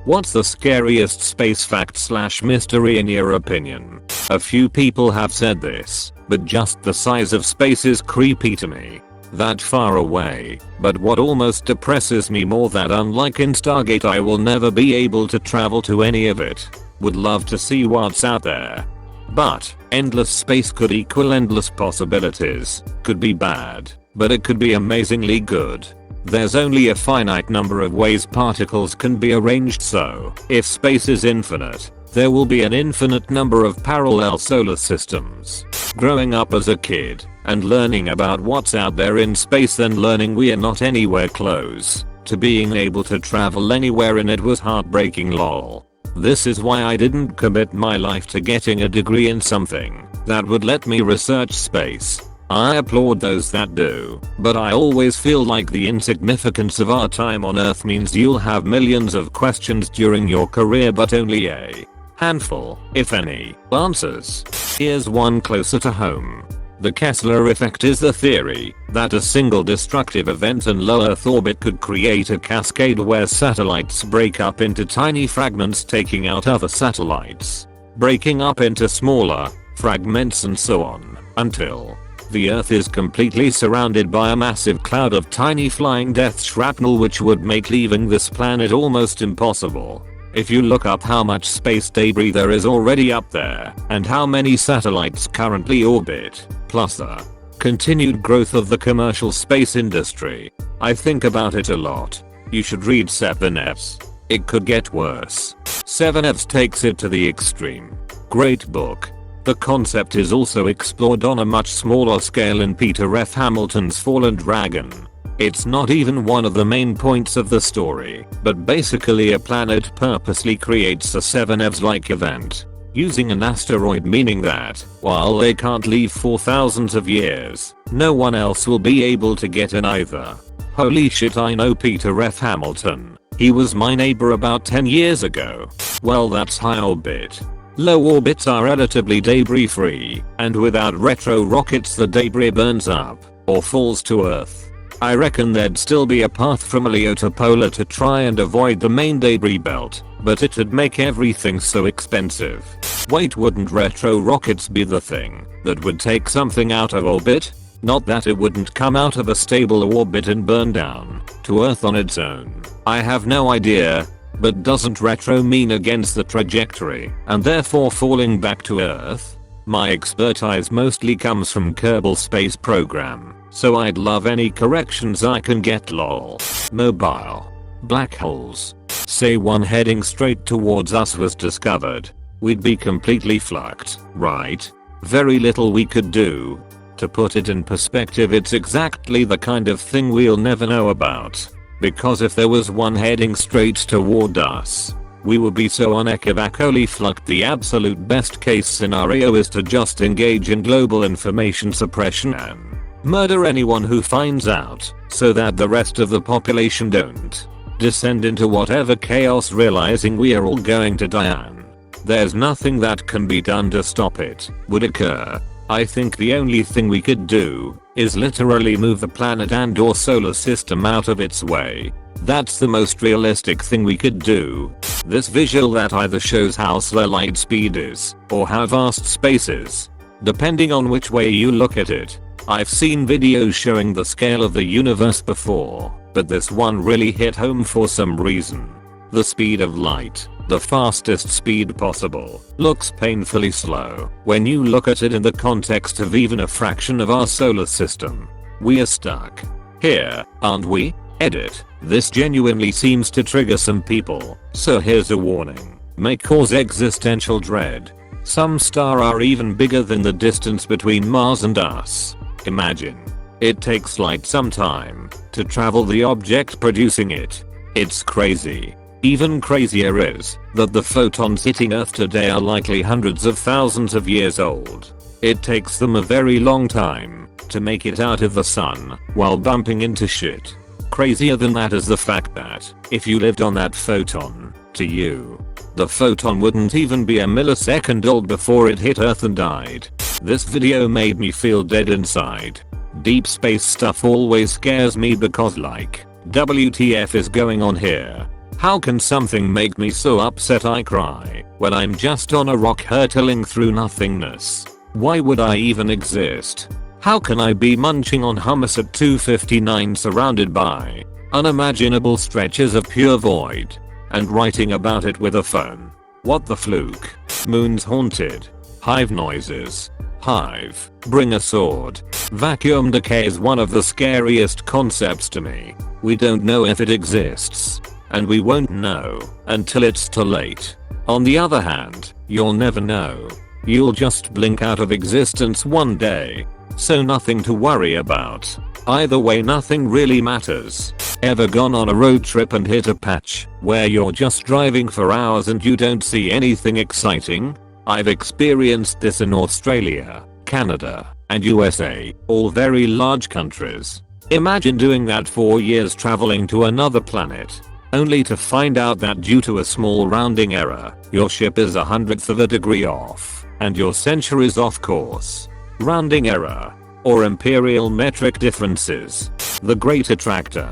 What's the scariest space fact / mystery in your opinion? A few people have said this, but just the size of space is creepy to me. That far away, but what almost depresses me more that unlike in Stargate I will never be able to travel to any of it. Would love to see what's out there. But, endless space could equal endless possibilities. Could be bad, but it could be amazingly good. There's only a finite number of ways particles can be arranged, so if space is infinite, there will be an infinite number of parallel solar systems. Growing up as a kid and learning about what's out there in space, then learning we are not anywhere close to being able to travel anywhere in it was heartbreaking lol. This is why I didn't commit my life to getting a degree in something that would let me research space. I applaud those that do, but I always feel like the insignificance of our time on Earth means you'll have millions of questions during your career but only a handful, if any, answers. Here's one closer to home. The Kessler effect is the theory that a single destructive event in low Earth orbit could create a cascade where satellites break up into tiny fragments, taking out other satellites, breaking up into smaller fragments and so on, until the Earth is completely surrounded by a massive cloud of tiny flying death shrapnel, which would make leaving this planet almost impossible. If you look up how much space debris there is already up there and how many satellites currently orbit, plus the continued growth of the commercial space industry, I think about it a lot. You should read 7 F's. It could get worse. 7 F's takes it to the extreme. Great book. The concept is also explored on a much smaller scale in Peter F. Hamilton's Fallen Dragon. It's not even one of the main points of the story, but basically a planet purposely creates a 7 F's-like event using an asteroid, meaning that while they can't leave for thousands of years, no one else will be able to get in either. Holy shit, I know Peter F. Hamilton. He was my neighbor about 10 years ago. Well, that's high orbit. Low orbits are relatively debris free, and without retro rockets the debris burns up or falls to Earth. I reckon there'd still be a path from Leo to Polar to try and avoid the main debris belt, but it'd make everything so expensive. Wait, wouldn't retro rockets be the thing that would take something out of orbit? Not that it wouldn't come out of a stable orbit and burn down to Earth on its own. I have no idea. But doesn't retro mean against the trajectory and therefore falling back to Earth? My expertise mostly comes from Kerbal Space Program, so I'd love any corrections I can get lol. Mobile black holes. Say one heading straight towards us was discovered. We'd be completely fucked, right? Very little we could do. To put it in perspective, it's exactly the kind of thing we'll never know about. Because if there was one heading straight toward us, we would be so unequivocally fucked. The absolute best case scenario is to just engage in global information suppression and murder anyone who finds out, so that the rest of the population don't descend into whatever chaos, realizing we are all going to die and there's nothing that can be done to stop it would occur. I think the only thing we could do is literally move the planet and/or solar system out of its way. That's the most realistic thing we could do. This visual that either shows how slow light speed is or how vast space is, depending on which way you look at it. I've seen videos showing the scale of the universe before, but this one really hit home for some reason. The speed of light, the fastest speed possible, looks painfully slow when you look at it in the context of even a fraction of our solar system. We are stuck here, aren't we? Edit. This genuinely seems to trigger some people, so here's a warning. May cause existential dread. Some stars are even bigger than the distance between Mars and us. Imagine. It takes light some time to travel the object producing it. It's crazy. Even crazier is that the photons hitting Earth today are likely hundreds of thousands of years old. It takes them a very long time to make it out of the sun while bumping into shit. Crazier than that is the fact that if you lived on that photon, to you, the photon wouldn't even be a millisecond old before it hit Earth and died. This video made me feel dead inside. Deep space stuff always scares me because like, WTF is going on here? How can something make me so upset I cry when I'm just on a rock hurtling through nothingness? Why would I even exist? How can I be munching on hummus at 2:59 surrounded by unimaginable stretches of pure void and writing about it with a phone? What the fluke? Moon's haunted. Hive noises. Hive. Bring a sword. Vacuum decay is one of the scariest concepts to me. We don't know if it exists. And we won't know until it's too late. On the other hand, you'll never know. You'll just blink out of existence one day. So nothing to worry about. Either way, nothing really matters. Ever gone on a road trip and hit a patch where you're just driving for hours and you don't see anything exciting? I've experienced this in Australia, Canada, and USA, all very large countries. Imagine doing that for years, traveling to another planet, only to find out that due to a small rounding error, your ship is 1/100th of a degree off, and your century is off course. Rounding error, or imperial metric differences. The great attractor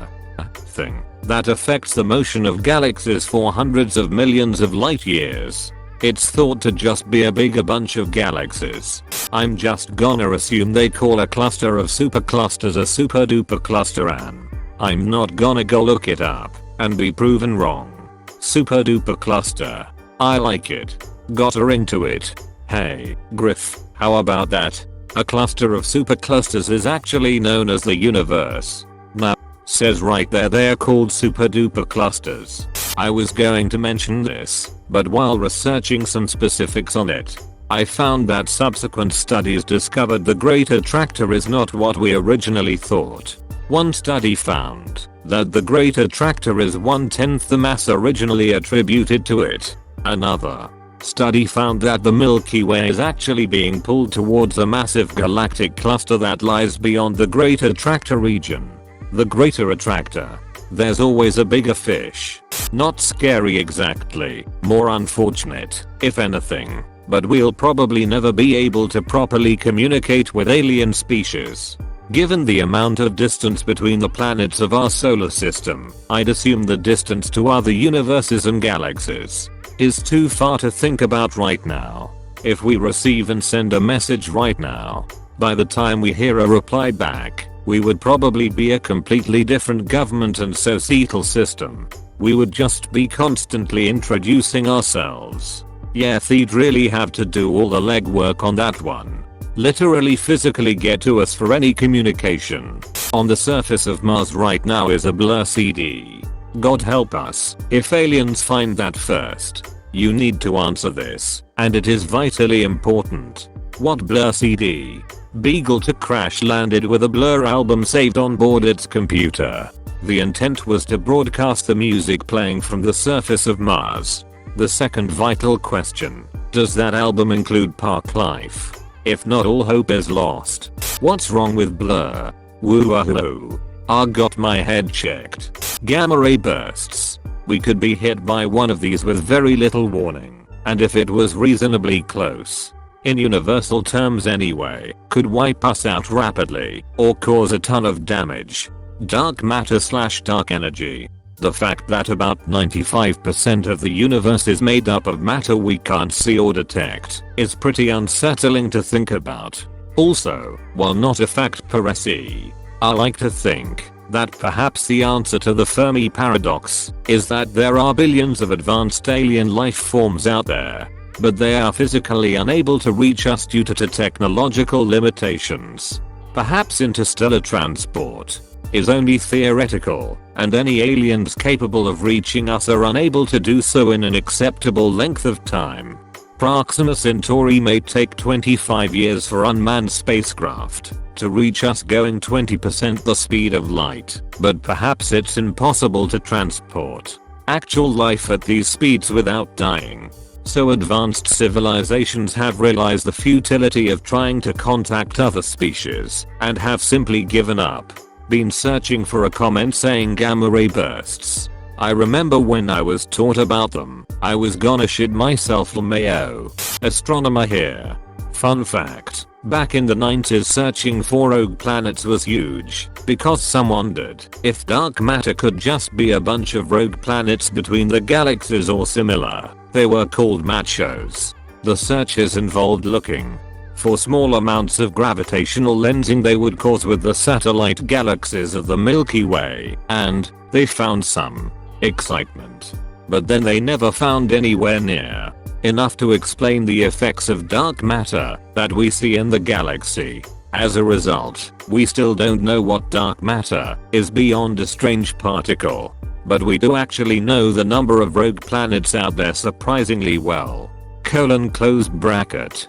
thing that affects the motion of galaxies for hundreds of millions of light years. It's thought to just be a bigger bunch of galaxies. I'm just gonna assume they call a cluster of superclusters a super duper cluster, and I'm not gonna go look it up and be proven wrong. Super duper cluster. I like it. Got a ring to it. Hey, Griff, how about that? A cluster of superclusters is actually known as the universe. Now, says right there they're called super duper clusters. I was going to mention this, but while researching some specifics on it, I found that subsequent studies discovered the great attractor is not what we originally thought. One study found that the great attractor is 1/10 the mass originally attributed to it. Another study found that the Milky Way is actually being pulled towards a massive galactic cluster that lies beyond the great attractor region. The greater attractor. There's always a bigger fish. Not scary exactly, more unfortunate, if anything, but we'll probably never be able to properly communicate with alien species. Given the amount of distance between the planets of our solar system, I'd assume the distance to other universes and galaxies is too far to think about right now. If we receive and send a message right now, by the time we hear a reply back, we would probably be a completely different government and societal system. We would just be constantly introducing ourselves. Yeah, they'd really have to do all the legwork on that one. Literally physically get to us for any communication. On the surface of Mars right now is a blur CD. God help us if aliens find that first. You need to answer this, and it is vitally important. What blur CD? Beagle to crash landed with a Blur album saved on board its computer. The intent was to broadcast the music playing from the surface of Mars. The second vital question, does that album include Park Life? If not, all hope is lost. What's wrong with Blur? Woo-ah-hoo. I got my head checked. Gamma ray bursts. We could be hit by one of these with very little warning, and if it was reasonably close, in universal terms anyway, could wipe us out rapidly or cause a ton of damage. Dark matter / dark energy. The fact that about 95% of the universe is made up of matter we can't see or detect is pretty unsettling to think about. Also, while not a fact per se, I like to think that perhaps the answer to the Fermi paradox is that there are billions of advanced alien life forms out there, but they are physically unable to reach us due to technological limitations. Perhaps interstellar transport is only theoretical, and any aliens capable of reaching us are unable to do so in an acceptable length of time. Proxima Centauri may take 25 years for unmanned spacecraft to reach us going 20% the speed of light, but perhaps it's impossible to transport actual life at these speeds without dying. So advanced civilizations have realized the futility of trying to contact other species and have simply given up. Been searching for a comment saying gamma ray bursts. I remember when I was taught about them, I was gonna shit myself. LMAO. Astronomer here. Fun fact, back in the 90s searching for rogue planets was huge because some wondered if dark matter could just be a bunch of rogue planets between the galaxies or similar. They were called machos. The searches involved looking for small amounts of gravitational lensing they would cause with the satellite galaxies of the Milky Way, and they found some excitement. But then they never found anywhere near enough to explain the effects of dark matter that we see in the galaxy. As a result, we still don't know what dark matter is beyond a strange particle. But we do actually know the number of rogue planets out there surprisingly well. Close bracket.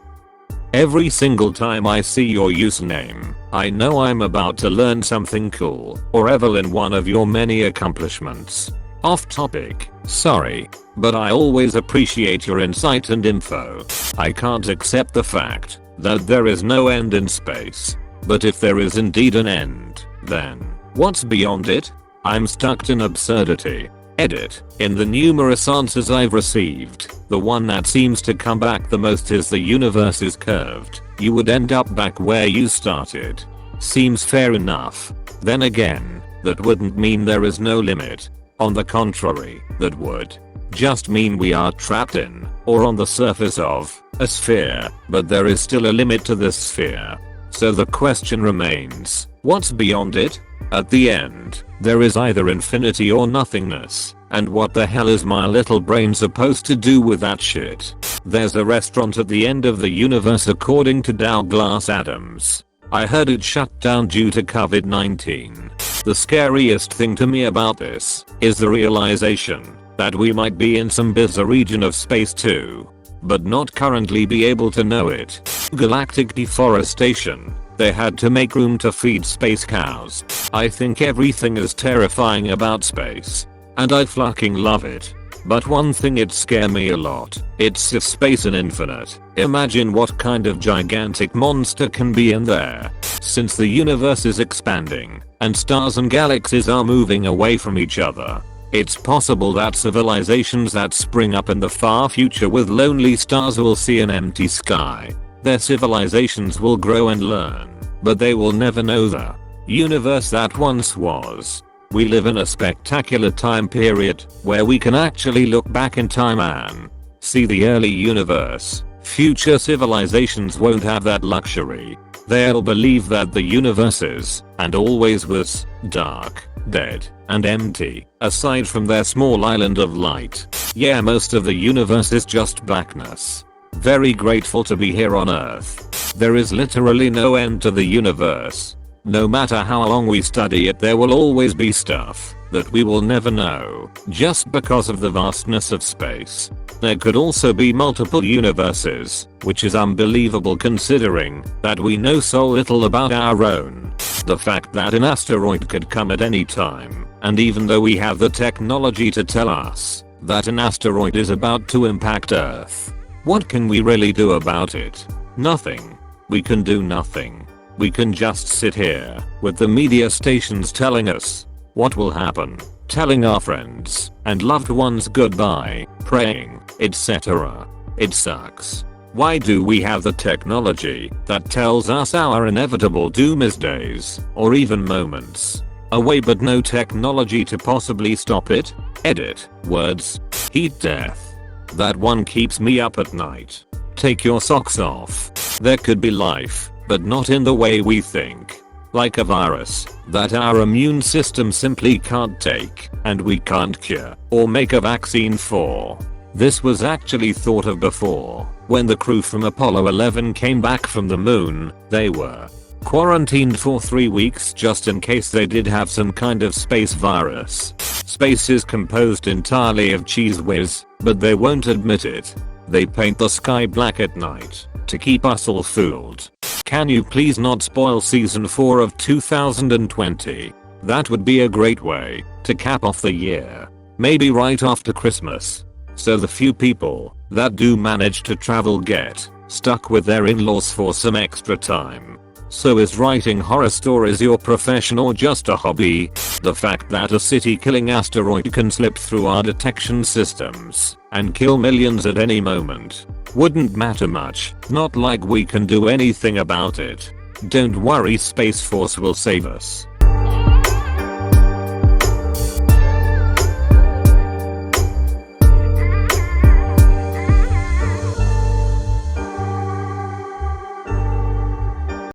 Every single time I see your username, I know I'm about to learn something cool or Evelyn one of your many accomplishments. Off topic, sorry, but I always appreciate your insight and info. I can't accept the fact that there is no end in space. But if there is indeed an end, then what's beyond it? I'm stuck in absurdity. Edit. In the numerous answers I've received, the one that seems to come back the most is the universe is curved. You would end up back where you started. Seems fair enough. Then again, that wouldn't mean there is no limit. On the contrary, that would just mean we are trapped in, or on the surface of, a sphere, but there is still a limit to this sphere. So the question remains, what's beyond it? At the end, there is either infinity or nothingness, and what the hell is my little brain supposed to do with that shit? There's a restaurant at the end of the universe according to Douglas Adams. I heard it shut down due to COVID-19. The scariest thing to me about this is the realization that we might be in some bizarre region of space too, but not currently be able to know it. Galactic deforestation. They had to make room to feed space cows. I think everything is terrifying about space, and I fucking love it. But one thing it scares me a lot. It's if space is infinite. Imagine what kind of gigantic monster can be in there. Since the universe is expanding, and stars and galaxies are moving away from each other, it's possible that civilizations that spring up in the far future with lonely stars will see an empty sky. Their civilizations will grow and learn, but they will never know the universe that once was. We live in a spectacular time period where we can actually look back in time and see the early universe. Future civilizations won't have that luxury. They'll believe that the universe is, and always was, dark, dead, and empty, aside from their small island of light. Yeah, most of the universe is just blackness. Very grateful to be here on Earth. There is literally no end to the universe. No matter how long we study it, there will always be stuff that we will never know, just because of the vastness of space. There could also be multiple universes, which is unbelievable considering that we know so little about our own. The fact that an asteroid could come at any time, and even though we have the technology to tell us that an asteroid is about to impact Earth, what can we really do about it? Nothing. We can do nothing. We can just sit here with the media stations telling us what will happen, telling our friends and loved ones goodbye, praying, etc. It sucks. Why do we have the technology that tells us our inevitable doom is days or even moments away, but no technology to possibly stop it? Edit. Words. Heat death. That one keeps me up at night. Take your socks off. There could be life, but not in the way we think. Like a virus that our immune system simply can't take, and we can't cure or make a vaccine for. This was actually thought of before. When the crew from Apollo 11 came back from the moon, they were quarantined for 3 weeks just in case they did have some kind of space virus. Space is composed entirely of cheese whiz, but they won't admit it. They paint the sky black at night to keep us all fooled. Can you please not spoil season 4 of 2020? That would be a great way to cap off the year. Maybe right after Christmas. So the few people that do manage to travel get stuck with their in-laws for some extra time. So is writing horror stories your profession or just a hobby? The fact that a city-killing asteroid can slip through our detection systems and kill millions at any moment Wouldn't matter much, not like we can do anything about it. Don't worry, Space Force will save us.